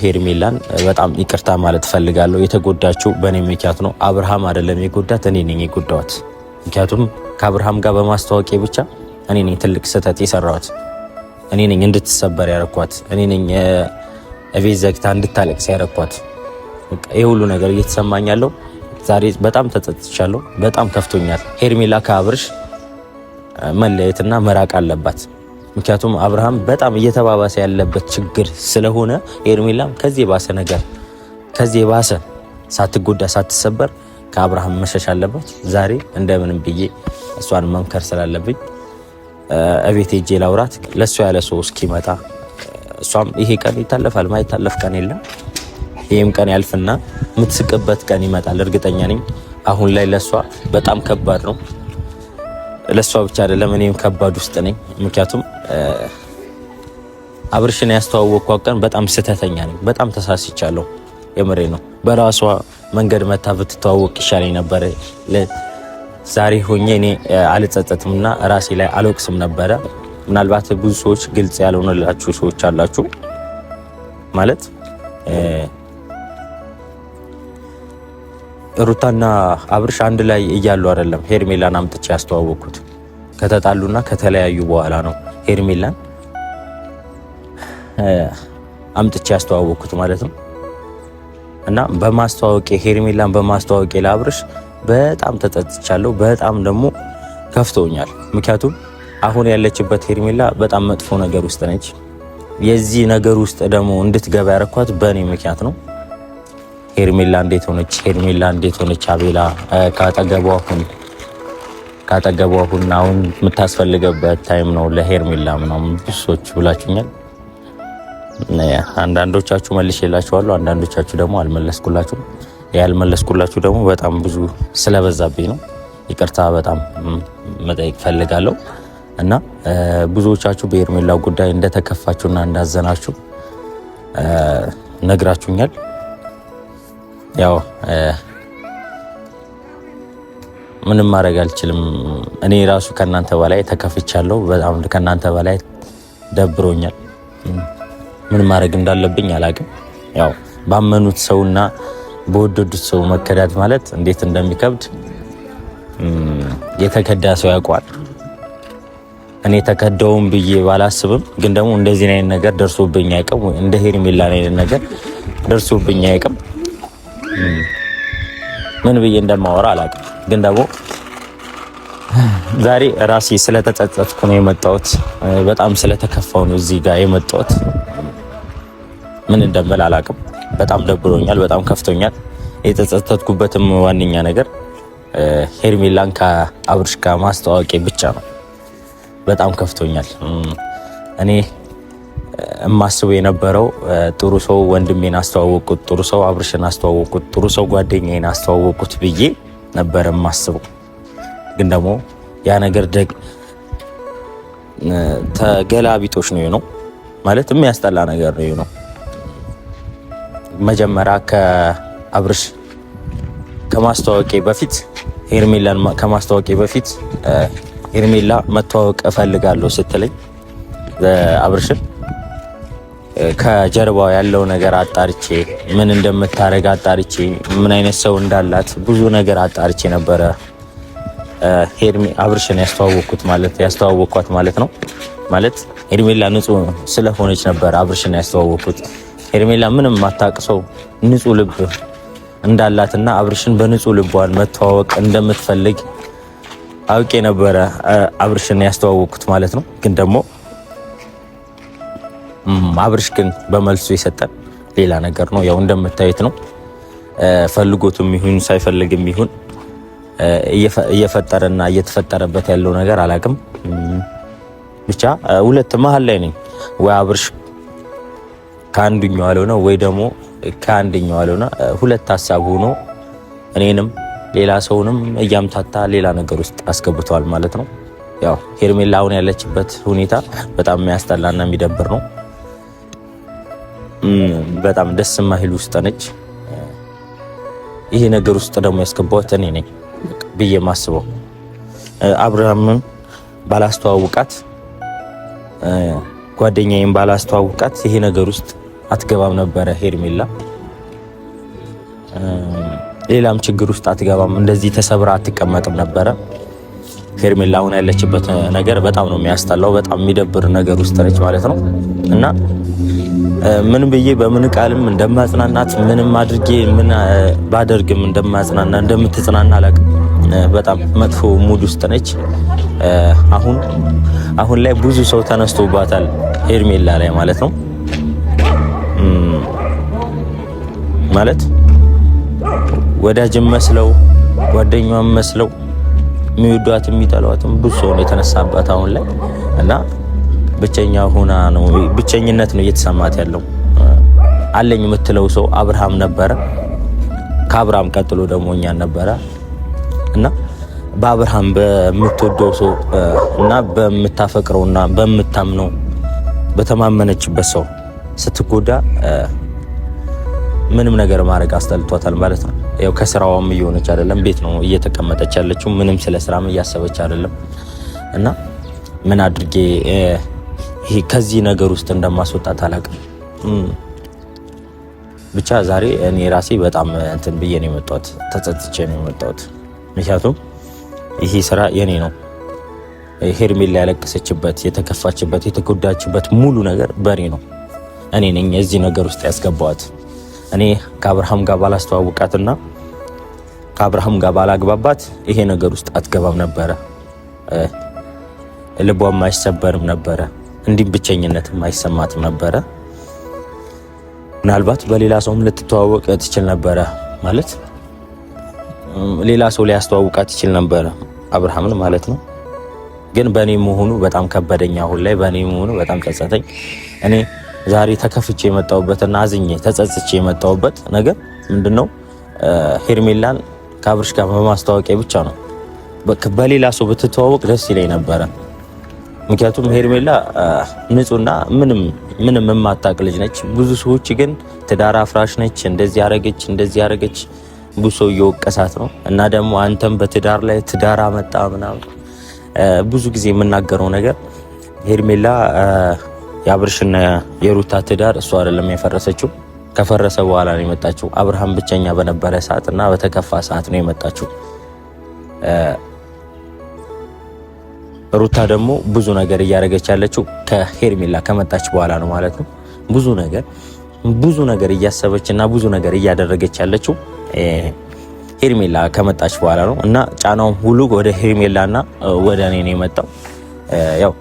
ሄርሜላን በጣም ይቅርታ ማለት ፈልጋለሁ። የተጎዳችው በእኔ ምክንያት ነው። አብርሃም አይደለም የጎዳት፣ እኔ ነኝ የጎዳዋት። ምክንያቱም ከአብርሃም ጋር በማስተዋወቄ ብቻ እኔ ነኝ ትልቅ ስህተት የሰራሁት። እኔ ነኝ እንድትሰበር ያረኳት። እኔ ነኝ እቤት ዘግታ እንድታለቅስ ያረኳት። ይህ ሁሉ ነገር እየተሰማኝ ያለው ዛሬ በጣም ተጸጽቻለሁ። በጣም ከፍቶኛል። ሄርሜላ ከአብርሽ መለየትና መራቅ አለባት። ምክንያቱም አብርሃም በጣም እየተባባሰ ያለበት ችግር ስለሆነ ሄርሜላም ከዚህ የባሰ ነገር ከዚህ የባሰ ሳትጎዳ ሳትሰበር ከአብርሃም መሸሽ አለባት። ዛሬ እንደምንም ብዬ እሷን መምከር ስላለብኝ እቤት ሄጄ ላውራት ለእሷ ያለ ሰው እስኪመጣ እሷም ይሄ ቀን ይታለፋል፣ ማይታለፍ ቀን የለም። ይህም ቀን ያልፍና የምትስቅበት ቀን ይመጣል፣ እርግጠኛ ነኝ። አሁን ላይ ለእሷ በጣም ከባድ ነው። ለእሷ ብቻ አይደለም እኔም ከባድ ውስጥ ነኝ። ምክንያቱም አብርሽን ያስተዋወቅኳት ቀን በጣም ስህተተኛ ነኝ። በጣም ተሳስቻለሁ። የምሬ ነው። በራሷ መንገድ መታ ብትተዋወቅ ይሻለኝ ነበር። ዛሬ ሆኜ እኔ አልጸጸትምና ራሴ ላይ አልወቅስም ነበረ። ምናልባት ብዙ ሰዎች ግልጽ ያልሆነላችሁ ሰዎች አላችሁ። ማለት ሩታና አብርሽ አንድ ላይ እያሉ አይደለም ሄርሜላን አምጥቼ ያስተዋወቅኩት። ከተጣሉና ከተለያዩ በኋላ ነው ሄርሜላን አምጥቼ ያስተዋወቅኩት ማለት ነው። እና በማስተዋወቄ ሄርሜላን በማስተዋወቄ ለአብርሽ በጣም ተጸጽቻለሁ። በጣም ደግሞ ከፍቶኛል። ምክንያቱም አሁን ያለችበት ሄርሜላ በጣም መጥፎ ነገር ውስጥ ነች። የዚህ ነገር ውስጥ ደግሞ እንድትገባ ያረኳት በእኔ ምክንያት ነው። ሄርሜላ እንዴት ሆነች? ሄርሜላ እንዴት ሆነች? አቤላ ካጠገቧ ሁን፣ አሁን የምታስፈልገበት ታይም ነው ለሄርሜላ ምናምን ብዙ ሰዎች ብላችሁኛል። አንዳንዶቻችሁ መልሼላችኋለሁ፣ አንዳንዶቻችሁ ደግሞ አልመለስኩላችሁም። ያልመለስኩላችሁ ደግሞ በጣም ብዙ ስለበዛብኝ ነው። ይቅርታ በጣም መጠየቅ ፈልጋለሁ። እና ብዙዎቻችሁ በሄርሜላ ጉዳይ እንደተከፋችሁና እንዳዘናችሁ ነግራችሁኛል። ያው ምንም ማድረግ አልችልም። እኔ ራሱ ከናንተ በላይ ተከፍቻለሁ። በጣም ከናንተ በላይ ደብሮኛል። ምን ማድረግ እንዳለብኝ አላውቅም። ያው ባመኑት ሰውና በወደዱት ሰው መከዳት ማለት እንዴት እንደሚከብድ የተከዳ ሰው ያውቀዋል። እኔ ተከዳውም ብዬ ባላስብም ግን ደግሞ እንደዚህ አይነት ነገር ደርሶብኝ አይቀም። እንደ ሄርሜላ አይነት ነገር ደርሶብኝ አይቀም። ምን ብዬ እንደማወራ አላውቅም። ግን ደግሞ ዛሬ ራሴ ስለተጸጸትኩ ነው የመጣሁት። በጣም ስለተከፋው ነው እዚህ ጋር የመጣሁት። ምን እንደምል አላውቅም። በጣም ደብሮኛል። በጣም ከፍቶኛል። የተጸጸትኩበትም ዋነኛ ነገር ሄርሜላን ከአብርሽ ጋር ማስተዋወቄ ብቻ ነው። በጣም ከፍቶኛል። እኔ እማስበው የነበረው ጥሩ ሰው ወንድሜን አስተዋወቁት፣ ጥሩ ሰው አብርሽን አስተዋወቁት፣ ጥሩ ሰው ጓደኛዬን አስተዋወቁት ብዬ ነበር የማስበው። ግን ደግሞ ያ ነገር ተገላቢጦሽ ነው ማለት የሚያስጠላ ነገር ነው። መጀመሪያ ከአብርሽ ከማስተዋወቄ በፊት ሄርሜላን ከማስተዋወቄ በፊት ሄርሜላ መተዋወቅ እፈልጋለሁ ስትለኝ አብርሽን ከጀርባው ያለው ነገር አጣርቼ ምን እንደምታረግ አጣርቼ ምን አይነት ሰው እንዳላት ብዙ ነገር አጣርቼ ነበረ አብርሽን ያስተዋወቅኳት ማለት ነው። ማለት ሄርሜላ ንጹህ ስለሆነች ነበር አብርሽን ያስተዋወቅኩት። ሄርሜላ ምንም ማታቅሰው ንጹህ ልብ እንዳላትና አብርሽን በንጹህ ልቧን መተዋወቅ እንደምትፈልግ አውቄ ነበረ አብርሽን ያስተዋወቅኩት ማለት ነው። ግን ደግሞ አብርሽ ግን በመልሱ የሰጠን ሌላ ነገር ነው። ያው እንደምታዩት ነው። ፈልጎትም ይሁን ሳይፈልግም ይሁን እየፈጠረና እየተፈጠረበት ያለው ነገር አላቅም። ብቻ ሁለት መሀል ላይ ነኝ። ወይ አብርሽ ከአንዱኛው አልሆነ ወይ ደግሞ ከአንደኛው አልሆነ ሁለት ሀሳብ ሆኖ እኔንም ሌላ ሰውንም እያምታታ ሌላ ነገር ውስጥ አስገብቷል ማለት ነው። ያው ሄርሜላ አሁን ያለችበት ሁኔታ በጣም የሚያስጠላና የሚደብር ነው። በጣም ደስ የማይል ውስጥ ነች። ይሄ ነገር ውስጥ ደግሞ ያስገባሁት እኔ ነኝ ብዬ ማስበው። አብርሃምን ባላስተዋውቃት ጓደኛዬን ባላስተዋውቃት ይሄ ነገር ውስጥ አትገባም ነበረ ሄርሜላ። ሌላም ችግር ውስጥ አትገባም፣ እንደዚህ ተሰብራ አትቀመጥም ነበረ። ሄርሜላ አሁን ያለችበት ነገር በጣም ነው የሚያስጠላው። በጣም የሚደብር ነገር ውስጥ ነች ማለት ነው። እና ምን ብዬ በምን ቃልም እንደማጽናናት ምንም አድርጌ ምን ባደርግም እንደማጽናና እንደምትጽናና አላውቅም። በጣም መጥፎ ሙድ ውስጥ ነች። አሁን ላይ ብዙ ሰው ተነስቶባታል ሄርሜላ ላይ ማለት ነው። ማለት ወዳጅም መስለው ጓደኛዋም መስለው የሚወዷት የሚጠሏትም ብዙ ሰው ነው የተነሳባት አሁን ላይ እና ብቸኛ ሆና ነው ብቸኝነት ነው እየተሰማት ያለው። አለኝ የምትለው ሰው አብርሃም ነበረ። ከአብርሃም ቀጥሎ ደግሞ እኛን ነበረ እና በአብርሃም በምትወደው ሰው እና በምታፈቅረውና በምታምነው በተማመነችበት ሰው ስትጎዳ ምንም ነገር ማድረግ አስጠልቷታል ማለት ነው። ያው ከስራዋም እየሆነች አይደለም፣ ቤት ነው እየተቀመጠች ያለችው። ምንም ስለ ስራም እያሰበች አይደለም እና ምን አድርጌ ይሄ ከዚህ ነገር ውስጥ እንደማስወጣት አላውቅም። ብቻ ዛሬ እኔ ራሴ በጣም እንትን ብዬ ነው የመጣሁት፣ ተጸጽቼ ነው የመጣሁት። ምክንያቱም ይሄ ስራ የኔ ነው። ሄርሜላ ያለቀሰችበት፣ የተከፋችበት፣ የተጎዳችበት ሙሉ ነገር በኔ ነው። እኔ ነኝ እዚህ ነገር ውስጥ ያስገባዋት። እኔ ከአብርሃም ጋር ባላስተዋውቃትና ከአብርሃም ጋር ባላግባባት ይሄ ነገር ውስጥ አትገባም ነበረ። ልቧም አይሰበርም ነበረ። እንዲህ ብቸኝነትም አይሰማትም ነበረ። ምናልባት በሌላ ሰውም ልትተዋወቅ ትችል ነበረ። ማለት ሌላ ሰው ሊያስተዋውቃት ይችል ነበረ አብርሃምን ማለት ነው። ግን በእኔ መሆኑ በጣም ከበደኝ። አሁን ላይ በእኔ መሆኑ በጣም ጸጸተኝ። እኔ ዛሬ ተከፍቼ የመጣሁበትና አዝኜ ተጸጽቼ የመጣሁበት ነገር ምንድነው? ሄርሜላን ከአብርሽ ጋር በማስተዋወቂያ ብቻ ነው። በሌላ ሰው ብትተዋወቅ ደስ ይለኝ ነበረ። ምክንያቱም ሄርሜላ ንጹህና ምንም የማታውቅ ልጅ ነች። ብዙ ሰዎች ግን ትዳር አፍራሽ ነች፣ እንደዚህ ያረገች ብዙ ሰው እየወቀሳት ነው። እና ደግሞ አንተም በትዳር ላይ ትዳር አመጣ ምናምን ብዙ ጊዜ የምናገረው ነገር ሄርሜላ የአብርሽና የሩታ ትዳር እሷ አይደለም የፈረሰችው። ከፈረሰ በኋላ ነው የመጣችው። አብርሃም ብቸኛ በነበረ ሰዓት እና በተከፋ ሰዓት ነው የመጣችው። ሩታ ደግሞ ብዙ ነገር እያደረገች ያለችው ከሄርሜላ ከመጣች በኋላ ነው ማለት ነው። ብዙ ነገር እያሰበች እና ብዙ ነገር እያደረገች ያለችው ሄርሜላ ከመጣች በኋላ ነው። እና ጫናውም ሁሉ ወደ ሄርሜላና ወደ እኔ ነው የመጣው። ያው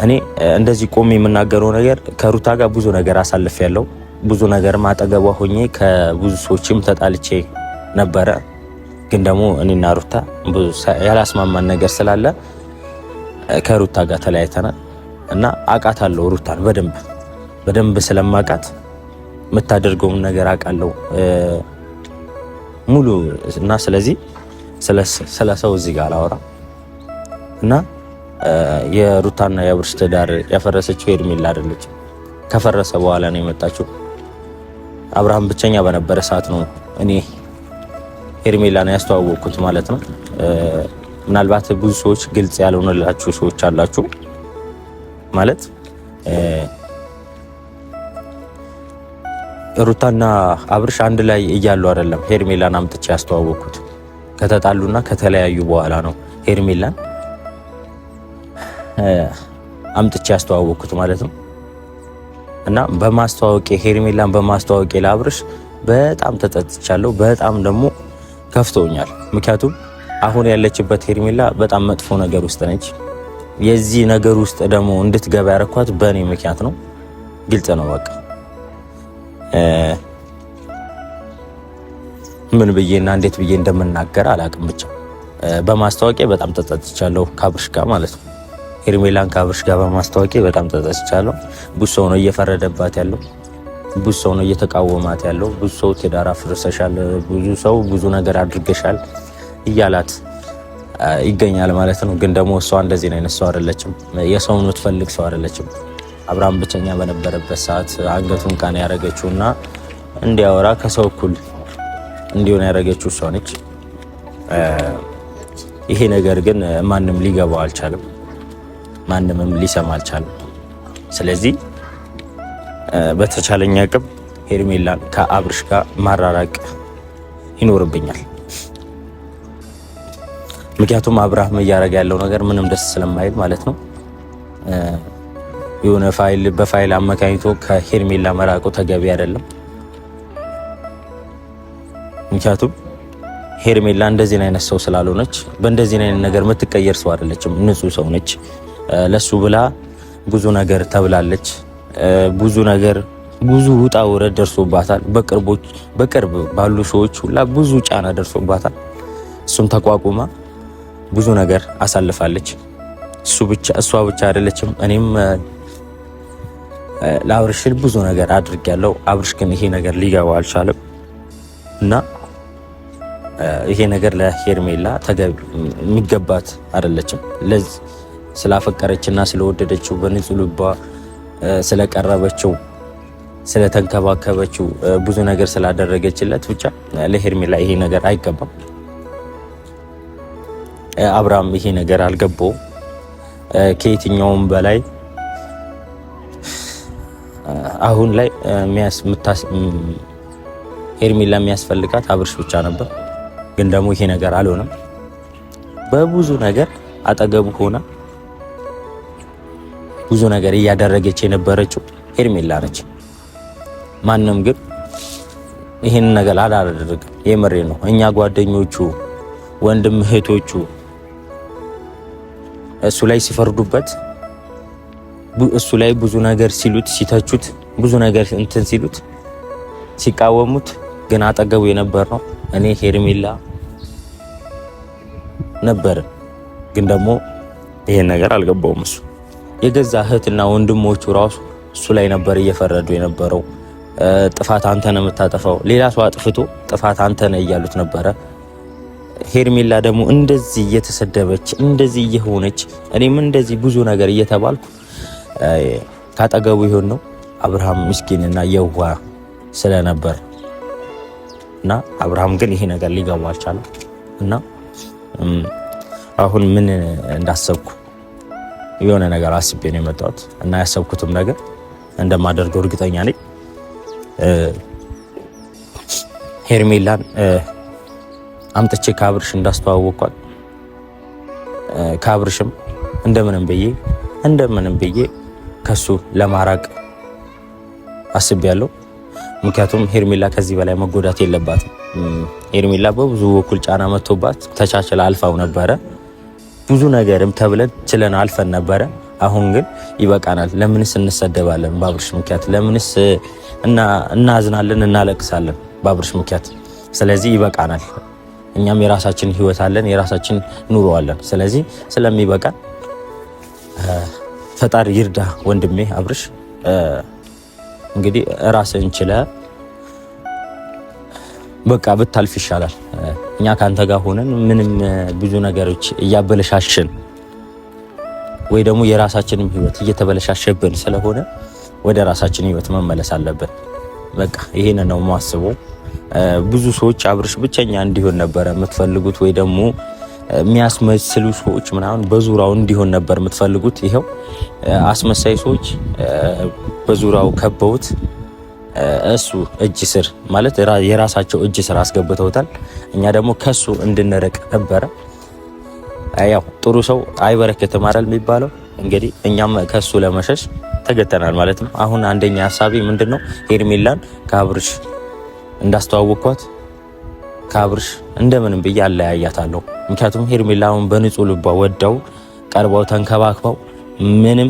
እኔ እንደዚህ ቆሜ የምናገረው ነገር ከሩታ ጋር ብዙ ነገር አሳልፌያለሁ። ብዙ ነገር ማጠገቧ ሆኜ ከብዙ ሰዎችም ተጣልቼ ነበረ። ግን ደግሞ እኔና ሩታ ብዙ ያላስማማን ነገር ስላለ ከሩታ ጋር ተለያይተናል። እና አውቃታለሁ ሩታን በደንብ ስለማውቃት የምታደርገውን ነገር አውቃለሁ ሙሉ እና ስለዚህ ስለ ሰው እዚህ ጋር አላወራም። እና የሩታና የአብርሽ ትዳር ያፈረሰችው ሄርሜላ አይደለችም። ከፈረሰ በኋላ ነው የመጣችው። አብርሃም ብቸኛ በነበረ ሰዓት ነው እኔ ሄርሜላን ያስተዋወቅኩት ማለት ነው። ምናልባት ብዙ ሰዎች ግልጽ ያልሆነላችሁ ሰዎች አላችሁ። ማለት ሩታና አብርሽ አንድ ላይ እያሉ አይደለም ሄርሜላን አምጥቼ ያስተዋወቅኩት። ከተጣሉና ከተለያዩ በኋላ ነው ሄርሜላን አምጥቼ ያስተዋወቅኩት ማለት ነው። እና በማስተዋወቄ ሄርሜላን በማስተዋወቄ ለአብርሽ በጣም ተጸጽቻለሁ። በጣም ደግሞ ከፍቶኛል። ምክንያቱም አሁን ያለችበት ሄርሜላ በጣም መጥፎ ነገር ውስጥ ነች። የዚህ ነገር ውስጥ ደግሞ እንድትገባ ያረኳት በእኔ ምክንያት ነው። ግልጽ ነው በቃ። ምን ብዬና እንዴት ብዬ እንደምናገር አላውቅም። ብቻ በማስተዋወቄ በጣም ተጸጽቻለሁ ከአብርሽ ጋር ማለት ነው። ሄርሜላን ከአብርሽ ጋር በማስተዋወቄ በጣም ተጸጽቻለሁ። ብዙ ሰው ነው እየፈረደባት ያለው፣ ብዙ ሰው ነው እየተቃወማት ያለው። ብዙ ሰው ትዳር አፍርሰሻል፣ ብዙ ሰው ብዙ ነገር አድርገሻል እያላት ይገኛል ማለት ነው። ግን ደግሞ እሷ እንደዚህ ነው ሰው አይደለችም። የሰውን የምትፈልግ ሰው አይደለችም። አብርሃም ብቸኛ በነበረበት ሰዓት አንገቱን ቃና ያረገችውና እንዲያወራ ከሰው እኩል እንዲሆን ያረገችው እሷ ነች። ይሄ ነገር ግን ማንም ሊገባው አልቻለም፣ ማንምም ሊሰማ አልቻለም። ስለዚህ በተቻለኝ አቅም ሄርሜላን ከአብርሽ ጋር ማራራቅ ይኖርብኛል። ምክንያቱም አብርሃም እያደረገ ያለው ነገር ምንም ደስ ስለማይል ማለት ነው። የሆነ በፋይል አመካኝቶ ከሄርሜላ መራቁ ተገቢ አይደለም። ምክንያቱም ሄርሜላ እንደዚህ አይነት ሰው ስላልሆነች በእንደዚህ አይነት ነገር የምትቀየር ሰው አይደለችም። ንጹህ ሰው ነች። ለሱ ብላ ብዙ ነገር ተብላለች። ብዙ ውጣ ውረድ ደርሶባታል። በቅርብ ባሉ ሰዎች ሁላ ብዙ ጫና ደርሶባታል። እሱን ተቋቁማ ብዙ ነገር አሳልፋለች። እሷ ብቻ አይደለችም። እኔም ለአብርሽ ብዙ ነገር አድርጌያለሁ። አብርሽ ግን ይሄ ነገር ሊገባው አልቻለም እና ይሄ ነገር ለሄርሜላ የሚገባት አይደለችም። ለዚህ ስላፈቀረችና ስለወደደችው በንጹህ ልቧ ስለቀረበችው ስለተንከባከበችው ብዙ ነገር ስላደረገችለት ብቻ ለሄርሜላ ይሄ ነገር አይገባም። አብርሃም ይሄ ነገር አልገባው። ከየትኛውም በላይ አሁን ላይ ሄርሜላ የሚያስፈልጋት አብርሽ ብቻ ነበር። ግን ደግሞ ይሄ ነገር አልሆነም። በብዙ ነገር አጠገቡ ሆና ብዙ ነገር እያደረገች የነበረችው ሄርሜላ ነች። ማንም ግን ይሄን ነገር አላደረገም። የምሬ ነው። እኛ ጓደኞቹ፣ ወንድም እህቶቹ እሱ ላይ ሲፈርዱበት፣ እሱ ላይ ብዙ ነገር ሲሉት፣ ሲተቹት፣ ብዙ ነገር እንትን ሲሉት፣ ሲቃወሙት ግን አጠገቡ የነበር ነው እኔ ሄርሜላ ነበር። ግን ደግሞ ይሄን ነገር አልገባውም። እሱ የገዛ እህትና ወንድሞቹ ራሱ እሱ ላይ ነበር እየፈረዱ የነበረው። ጥፋት አንተ ነህ የምታጠፋው፣ ሌላ ሰው አጥፍቶ ጥፋት አንተ ነህ እያሉት ነበረ። ሄርሜላ ደግሞ እንደዚህ እየተሰደበች እንደዚህ እየሆነች እኔም እንደዚህ ብዙ ነገር እየተባልኩ ካጠገቡ ይሆን ነው አብርሃም ምስኪንና የዋህ ስለነበር እና አብርሃም ግን ይሄ ነገር ሊገባው አልቻለም። እና አሁን ምን እንዳሰብኩ የሆነ ነገር አስቤ ነው የመጣሁት እና ያሰብኩትም ነገር እንደማደርገው እርግጠኛ ነኝ። ሄርሜላን አምጥቼ ከአብርሽ እንዳስተዋወቅኳት ከአብርሽም እንደምንም ብዬ ከሱ ለማራቅ አስቤያለሁ። ምክንያቱም ሄርሜላ ከዚህ በላይ መጎዳት የለባትም። ሄርሜላ በብዙ በኩል ጫና መጥቶባት ተቻችላ አልፋው ነበረ። ብዙ ነገርም ተብለን ችለን አልፈን ነበረ። አሁን ግን ይበቃናል። ለምንስ እንሰደባለን በአብርሽ ምክንያት? ለምንስ እናዝናለን፣ እናለቅሳለን በአብርሽ ምክንያት? ስለዚህ ይበቃናል። እኛም የራሳችን ህይወት አለን፣ የራሳችን ኑሮ አለን። ስለዚህ ስለሚበቃን ፈጣሪ ይርዳ ወንድሜ አብርሽ። እንግዲህ ራስህን ችለህ በቃ ብታልፍ ይሻላል። እኛ ካንተ ጋር ሆነን ምንም ብዙ ነገሮች እያበለሻሽን ወይ ደግሞ የራሳችንም ህይወት እየተበለሻሸብን ስለሆነ ወደ ራሳችን ህይወት መመለስ አለብን። በቃ ይሄን ነው የማስበው። ብዙ ሰዎች አብርሽ ብቸኛ እንዲሆን ነበረ የምትፈልጉት፣ ወይ ደግሞ የሚያስመስሉ ሰዎች ምናምን በዙሪያው እንዲሆን ነበር የምትፈልጉት። ይሄው አስመሳይ ሰዎች በዙሪያው ከበውት እሱ እጅ ስር ማለት የራሳቸው እጅ ስር አስገብተውታል። እኛ ደግሞ ከሱ እንድንርቅ ነበረ። ያው ጥሩ ሰው አይበረከትም አይደል የሚባለው። እንግዲህ እኛም ከሱ ለመሸሽ ተገተናል ማለት ነው። አሁን አንደኛ ሐሳቤ ምንድነው ሄርሜላን ከአብርሽ እንዳስተዋወቅኳት ከአብርሽ እንደምንም ብዬ አለያያታለሁ። ምክንያቱም ሄርሜላውን በንጹህ ልቧ ወዳው ቀርባው ተንከባክባው ምንም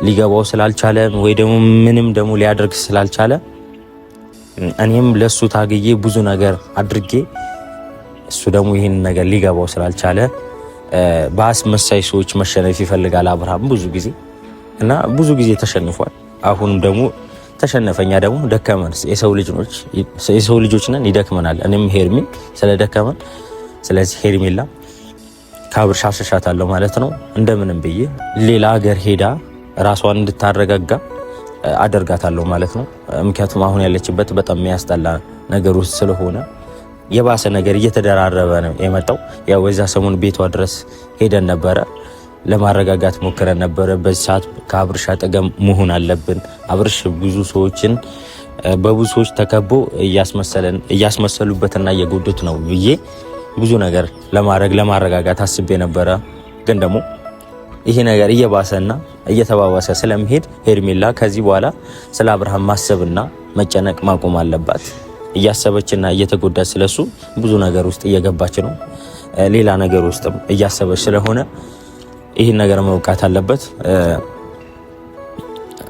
ሊገባው ስላልቻለ ወይ ደግሞ ምንም ደግሞ ሊያደርግ ስላልቻለ እኔም ለሱ ታግዬ ብዙ ነገር አድርጌ እሱ ደግሞ ይሄን ነገር ሊገባው ስላልቻለ በአስመሳይ ሰዎች መሸነፍ ይፈልጋል አብርሃም ብዙ ጊዜ እና ብዙ ጊዜ ተሸንፏል። አሁንም ደግሞ ተሸነፈኛ ደግሞ ደከመን። የሰው ልጆች ነን፣ ይደክመናል። እኔም ሄርሜል ስለደከመን ስለዚህ ሄርሜላ ከአብርሽ አሸሻታለሁ ማለት ነው። እንደምንም ብዬ ሌላ ሀገር ሄዳ ራሷን እንድታረጋጋ አደርጋታለሁ ማለት ነው። ምክንያቱም አሁን ያለችበት በጣም የሚያስጠላ ነገር ውስጥ ስለሆነ የባሰ ነገር እየተደራረበ ነው የመጣው። ያው በዛ ሰሞን ቤቷ ድረስ ሄደን ነበረ። ለማረጋጋት ሞክረን ነበረ። በዚህ ሰዓት ከአብርሽ አጠገብ መሆን አለብን። አብርሽ ብዙ ሰዎችን በብዙ ሰዎች ተከቦ እያስመሰሉበትና እየጎዱት ነው ብዬ ብዙ ነገር ለማረጋጋት አስቤ ነበረ። ግን ደግሞ ይሄ ነገር እየባሰና እየተባባሰ ስለሚሄድ ሄርሜላ ከዚህ በኋላ ስለ አብርሃም ማሰብና መጨነቅ ማቆም አለባት። እያሰበችና እየተጎዳች ስለሱ ብዙ ነገር ውስጥ እየገባች ነው። ሌላ ነገር ውስጥም እያሰበች ስለሆነ ይህን ነገር መውቃት አለበት።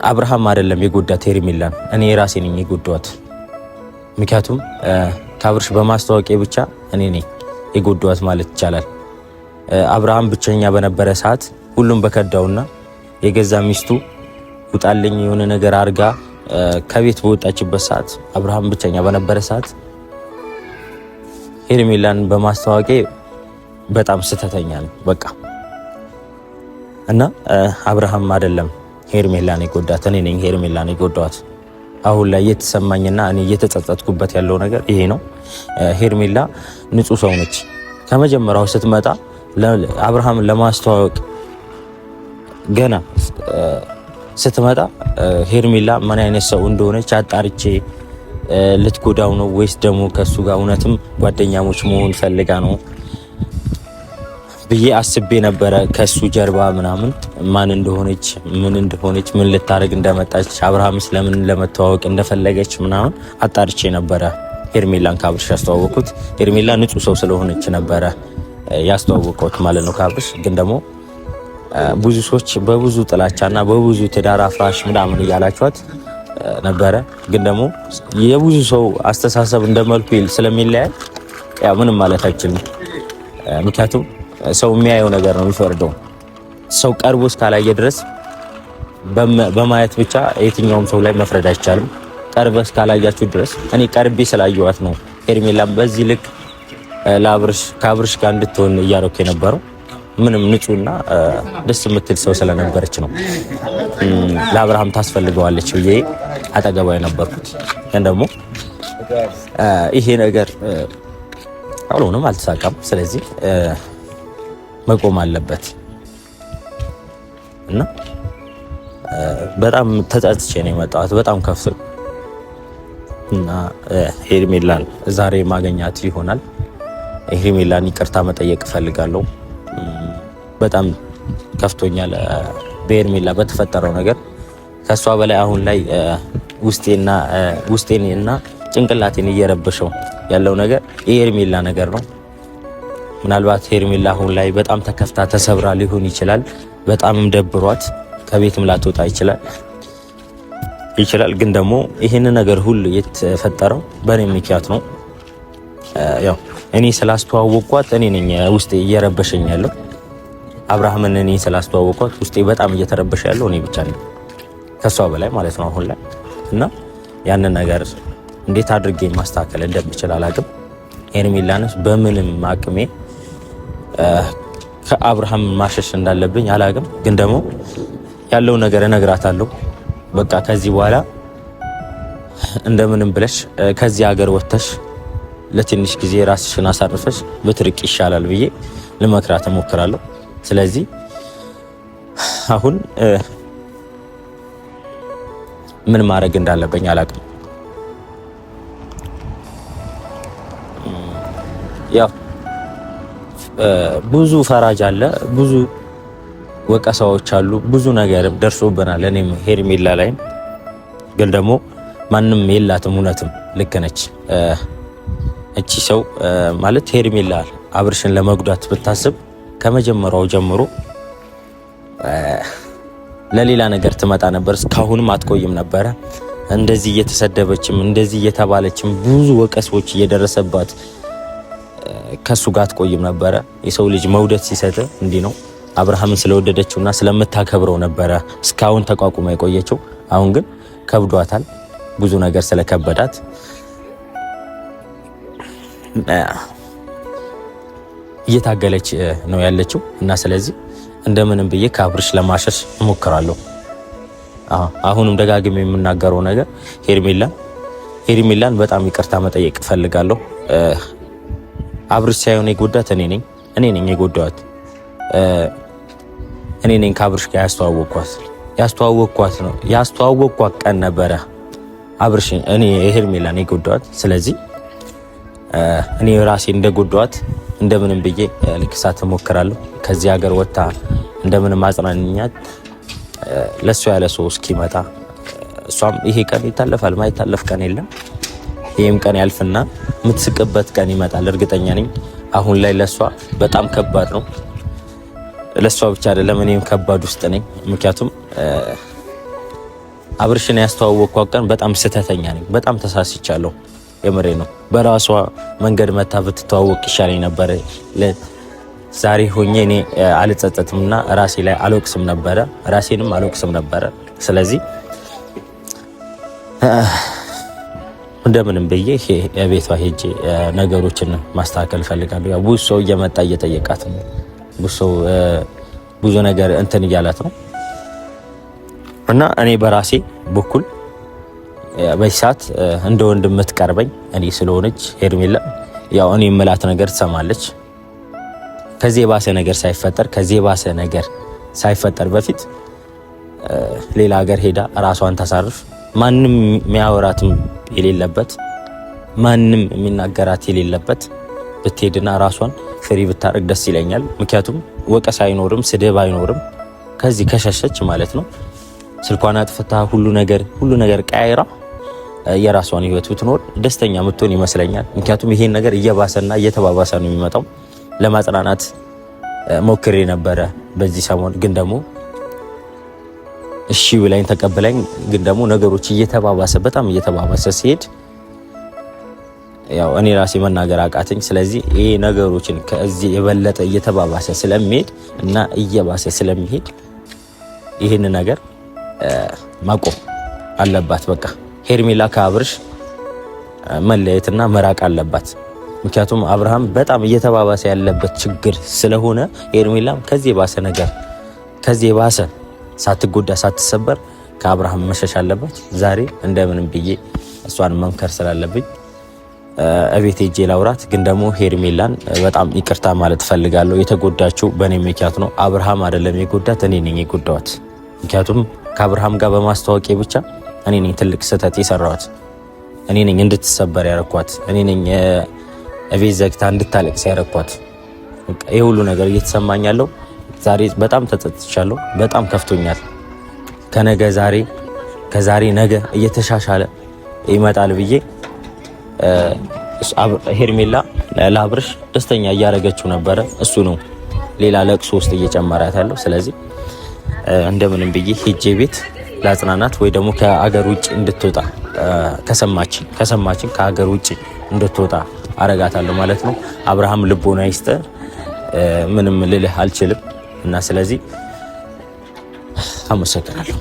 አብርሃም አይደለም የጎዳት ሄርሜላን፣ እኔ ራሴ ነኝ የጎዳዋት። ምክንያቱም ከአብርሽ በማስተዋወቂያ ብቻ እኔ ነኝ የጎዳዋት ማለት ይቻላል። አብርሃም ብቸኛ በነበረ ሰዓት ሁሉም በከዳውና የገዛ ሚስቱ ውጣልኝ የሆነ ነገር አርጋ ከቤት በወጣችበት ሰዓት አብርሃም ብቸኛ በነበረ ሰዓት ሄርሜላን በማስተዋወቂያ በጣም ስተተኛ ነው በቃ። እና አብርሃም አይደለም ሄርሜላን የጎዳት፣ እኔ ነኝ ሄርሜላን የጎዳዋት። አሁን ላይ የተሰማኝና እኔ እየተጸጸትኩበት ያለው ነገር ይሄ ነው። ሄርሜላ ንጹህ ሰው ነች። ከመጀመሪያው ስትመጣ አብርሃምን ለማስተዋወቅ ገና ስትመጣ ሄርሜላ ምን አይነት ሰው እንደሆነች አጣርቼ ልትጎዳው ነው ወይስ ደግሞ ከሱ ጋር እውነትም ጓደኛሞች መሆን ፈልጋ ነው ብዬ አስቤ ነበረ። ከሱ ጀርባ ምናምን ማን እንደሆነች ምን ልታረግ እንደመጣች አብርሃምስ ለምን ለመተዋወቅ እንደፈለገች ምናምን አጣርቼ ነበረ ሄርሜላን ከአብርሽ ያስተዋወቁት። ሄርሜላ ንጹህ ሰው ስለሆነች ነበረ ያስተዋወቁት ማለት ነው ከአብርሽ። ግን ደግሞ ብዙ ሰዎች በብዙ ጥላቻና በብዙ ትዳር አፍራሽ ምናምን እያላችኋት ነበረ። ግን ደግሞ የብዙ ሰው አስተሳሰብ እንደመልኩ ስለሚለያይ ያው ምንም ማለት አይችልም። ምክንያቱም ሰው የሚያየው ነገር ነው የሚፈርደው። ሰው ቀርቦ እስካላየ ድረስ በማየት ብቻ የትኛውም ሰው ላይ መፍረድ አይቻልም። ቀርበ እስካላያችሁ ድረስ እኔ ቀርቤ ስላየዋት ነው ሄርሜላን በዚህ ልክ ከአብርሽ ጋር እንድትሆን እያደረኩ የነበረው። ምንም ንጹህና ደስ የምትል ሰው ስለነበረች ነው ለአብርሃም ታስፈልገዋለች ብዬ አጠገቧ የነበርኩት። ግን ደግሞ ይሄ ነገር አሁንም አልተሳካም። ስለዚህ መቆም አለበት እና በጣም ተጸጽቼ ነው የመጣሁት። በጣም ከፍቶ እና ሄርሜላን ዛሬ ማገኛት ይሆናል። ሄርሜላን ይቅርታ መጠየቅ እፈልጋለሁ። በጣም ከፍቶኛል በሄርሜላ በተፈጠረው ነገር። ከሷ በላይ አሁን ላይ ውስጤንና ጭንቅላቴን እየረበሸው ያለው ነገር የሄርሜላ ነገር ነው። ምናልባት ሄርሜላ አሁን ላይ በጣም ተከፍታ ተሰብራ ሊሆን ይችላል። በጣምም ደብሯት ከቤትም ላትወጣ ይችላል። ግን ደግሞ ይህን ነገር ሁሉ የተፈጠረው በእኔ ምክንያት ነው። ያው እኔ ስላስተዋወቅኳት እኔ ነኝ ውስጤ እየረበሸኝ ያለው። አብርሃምን እኔ ስላስተዋወቅኳት ውስጤ በጣም እየተረበሸ ያለው እኔ ብቻ ነኝ ከሷ በላይ ማለት ነው አሁን ላይ። እና ያንን ነገር እንዴት አድርጌ ማስተካከል እንደምችል አላቅም። ሄርሜላንስ በምንም አቅሜ ከአብርሃም ማሸሽ እንዳለብኝ አላቅም። ግን ደግሞ ያለው ነገር እነግራታለሁ። በቃ ከዚህ በኋላ እንደምንም ብለሽ ከዚህ ሀገር ወጥተሽ ለትንሽ ጊዜ ራስሽን አሳርፈሽ ብትርቅ ይሻላል ብዬ ልመክራት እሞክራለሁ። ስለዚህ አሁን ምን ማድረግ እንዳለብኝ አላቅም። ያው ብዙ ፈራጅ አለ፣ ብዙ ወቀሳዎች አሉ፣ ብዙ ነገር ደርሶብናል። እኔም ሄርሜላ ላይም ግን ደግሞ ማንም የላትም። እውነትም ልክ ነች እቺ ሰው ማለት ሄርሜላ አብርሽን ለመጉዳት ብታስብ ከመጀመሪያው ጀምሮ ለሌላ ነገር ትመጣ ነበር። እስካሁንም አትቆይም ነበረ። እንደዚህ እየተሰደበችም እንደዚህ እየተባለችም ብዙ ወቀሶች እየደረሰባት ከሱ ጋር አትቆይም ነበረ። የሰው ልጅ መውደድ ሲሰጥ እንዲህ ነው። አብርሃምን ስለወደደችውና ስለምታከብረው ነበረ እስካሁን ተቋቁማ የቆየችው። አሁን ግን ከብዷታል። ብዙ ነገር ስለከበዳት እየታገለች ነው ያለችው እና ስለዚህ እንደምንም ብዬ ከአብርሽ ለማሸሽ እሞክራለሁ። አሁንም ደጋግሜ የምናገረው ነገር ሄርሜላን በጣም ይቅርታ መጠየቅ እፈልጋለሁ። አብርሽ ሳይሆን የጎዳት እኔ ነኝ የጎዳዋት። እኔ ነኝ ከአብርሽ ጋር ያስተዋወቅኳት ቀን ነበረ አብርሽ እኔ ሄርሜላን የጎዳኋት። ስለዚህ እኔ ራሴ እንደጎዳኋት እንደምንም ብዬ ልክሳት እሞክራለሁ። ከዚህ ሀገር ወጣ እንደምንም አጽናኛት ለሷ ያለ ሰው እስኪመጣ። እሷም ይሄ ቀን ይታለፋል፣ ማይታለፍ ቀን የለም። ይሄም ቀን ያልፍና የምትስቅበት ቀን ይመጣል እርግጠኛ ነኝ። አሁን ላይ ለሷ በጣም ከባድ ነው። ለሷ ብቻ አይደለም እኔም ከባድ ውስጥ ነኝ። ምክንያቱም አብርሽን ያስተዋወቅኳት ቀን በጣም ስተተኛ ነኝ። በጣም ተሳስቻለሁ። የምሬ ነው። በራሷ መንገድ መታ ብትተዋወቅ ይሻለኝ ነበር። ዛሬ ሆኜ እኔ አልጸጸትምና ራሴ ላይ አልወቅስም ነበረ፣ ራሴንም አልወቅስም ነበረ። ስለዚህ እንደምንም ብዬ ቤቷ ሄጄ ነገሮችን ማስተካከል ፈልጋለሁ። ያው ብዙ ሰው እየመጣ እየጠየቃት ነው። ብዙ ነገር እንትን እያላት ነው እና እኔ በራሴ በኩል በዚህ ሰዓት እንደ ወንድም የምትቀርበኝ እኔ ስለሆነች ሄርሜላ ያው እኔ የምላት ነገር ትሰማለች። ከዚህ የባሰ ነገር ሳይፈጠር በፊት ሌላ ሀገር ሄዳ ራሷን ታሳርፍ። ማንም የሚያወራትም የሌለበት ማንም የሚናገራት የሌለበት ብትሄድና ራሷን ፍሪ ብታረግ ደስ ይለኛል። ምክንያቱም ወቀስ አይኖርም፣ ስድብ አይኖርም። ከዚህ ከሸሸች ማለት ነው ስልኳን አጥፍታ ሁሉ ነገር ቀያይራ የራሷን ህይወት ብትኖር ደስተኛ ምትሆን ይመስለኛል። ምክንያቱም ይሄን ነገር እየባሰና እየተባባሰ ነው የሚመጣው። ለማጽናናት ሞክሬ ነበረ በዚህ ሰሞን፣ ግን ደግሞ እሺ ብላኝ ተቀበለኝ። ግን ደግሞ ነገሮች በጣም እየተባባሰ ሲሄድ ያው እኔ ራሴ መናገር አቃተኝ። ስለዚህ ይሄ ነገሮችን ከዚህ የበለጠ እየተባባሰ ስለሚሄድ እና እየባሰ ስለሚሄድ ይሄን ነገር ማቆም አለባት። በቃ ሄርሜላ ከአብርሽ መለየትና መራቅ አለባት። ምክንያቱም አብርሃም በጣም እየተባባሰ ያለበት ችግር ስለሆነ ሄርሜላም ከዚህ የባሰ ሳትጎዳ ሳትሰበር ከአብርሃም መሸሽ አለባት። ዛሬ እንደምንም ብዬ እሷን መምከር ስላለብኝ እቤት ሄጄ ላውራት። ግን ደግሞ ሄርሜላን በጣም ይቅርታ ማለት ፈልጋለሁ። የተጎዳችው በእኔ ምክንያት ነው። አብርሃም አይደለም የጎዳት፣ እኔ ነኝ የጎዳዋት። ምክንያቱም ከአብርሃም ጋር በማስተዋወቄ ብቻ እኔ ነኝ ትልቅ ስህተት የሰራኋት። እኔ ነኝ እንድትሰበር ያረኳት። እኔ ነኝ እቤት ዘግታ እንድታለቅስ ያረኳት። ይሄ ሁሉ ነገር እየተሰማኝ ያለው ዛሬ በጣም ተጸጽቻለሁ። በጣም ከፍቶኛል። ከዛሬ ነገ እየተሻሻለ ይመጣል ብዬ ሄርሜላ ለአብርሽ ደስተኛ እያደረገችው ነበረ። እሱ ነው ሌላ ለቅሶ ውስጥ እየጨመራት ያለው። ስለዚህ እንደምንም ብዬ ሄጄ ቤት ለአጽናናት ወይ ደግሞ ከአገር ውጭ እንድትወጣ ከሰማችን ከአገር ውጭ እንድትወጣ አረጋታለሁ ማለት ነው። አብርሃም ልቦና ይስጥ። ምንም ልልህ አልችልም እና ስለዚህ አመሰግናለሁ።